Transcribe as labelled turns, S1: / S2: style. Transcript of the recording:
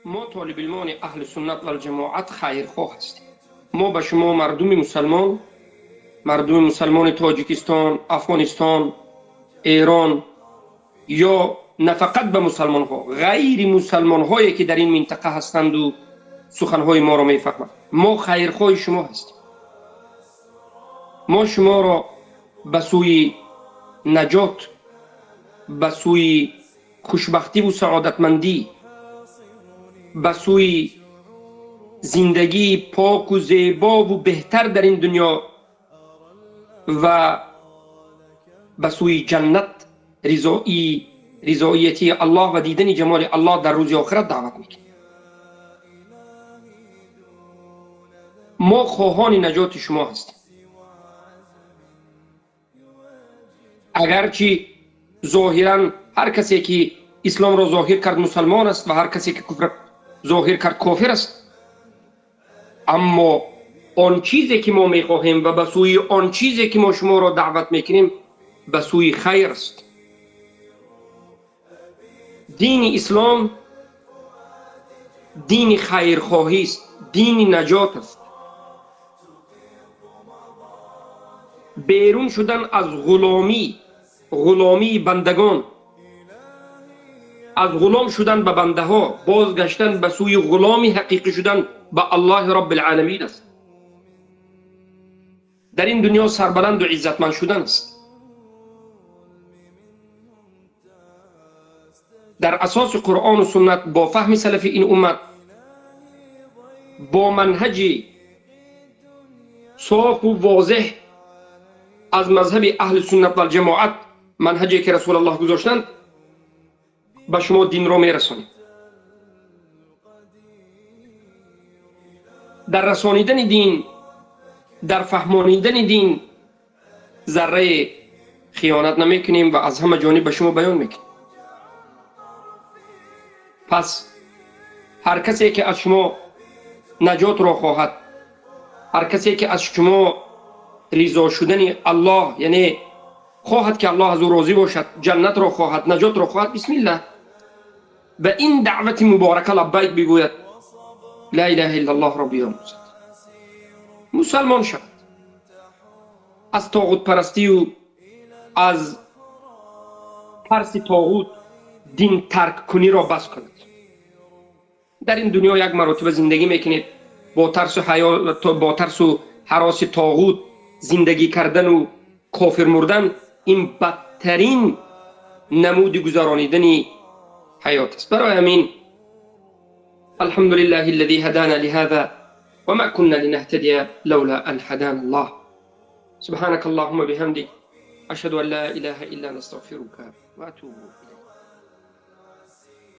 S1: ما طالب علمان اهل سنت و الجماعت خیرخواه هستیم. ما به شما مردم مسلمان تاجیکستان، افغانستان، ایران یا نه فقط به مسلمان ها، غیر مسلمان هایی که در این منطقه هستند و سخنهای ما را میفهمند، ما خیرخواه شما هستیم. ما شما را به سوی نجات، به سوی خوشبختی و سعادتمندی، به سوی زندگی پاک و زیبا و بهتر در این دنیا و به سوی جنت، رضایتی الله و دیدن جمال الله در روز آخرت دعوت میکنیم. ما خواهان نجات شما هستیم. اگرچه ظاهرا هر کسی که اسلام را ظاهر کرد مسلمان است و هر کسی که کفر ظاهر کرد کافر است، اما آن چیزی که ما میخواهیم و به سوی آن چیزی که ما شما را دعوت میکنیم به سوی خیر است. دین اسلام دین خیرخواهی است، دین نجات است. بیرون شدن از غلامی بندگان، از غلام شدن به بنده ها، بازگشتن به سوی غلامی حقیقی شدن به الله رب العالمین است. در این دنیا سربلند و عزتمند شدن است. در اساس قرآن و سنت، با فهم سلف این امت، با منهج صاف و واضح از مذهب اهل سنت و الجماعت، منهجی که رسول الله گذاشتند، به شما دین را میرسانیم. در رسانیدن دین، در فهمانیدن دین ذره خیانت نمیکنیم و از همه جانب به شما بیان میکنیم. پس هر کسی که از شما نجات را خواهد، هر کسی که از شما رضا شدن الله، یعنی خواهد که الله از او راضی باشد، جنت را خواهد، نجات را خواهد، بسم الله به این دعوت مبارکه لبیک بگوید، لا اله الا الله را بیاموزد، مسلمان شد، از طاغوت پرستی و از ترس طاغوت دین ترک کنی را بس کند. در این دنیا یک مرتبه زندگی میکنید با ترس و هراس طاغوت زندگی کردن و کافر مردن، این بدترین نمود گذرانیدن حیات است. برای همین الحمد لله الذي هدانا لهذا وما كنا لنهتدي لولا ان هدانا الله. سبحانك اللهم بحمدك اشهد ان لا اله الا انت استغفرك واتوب اليك.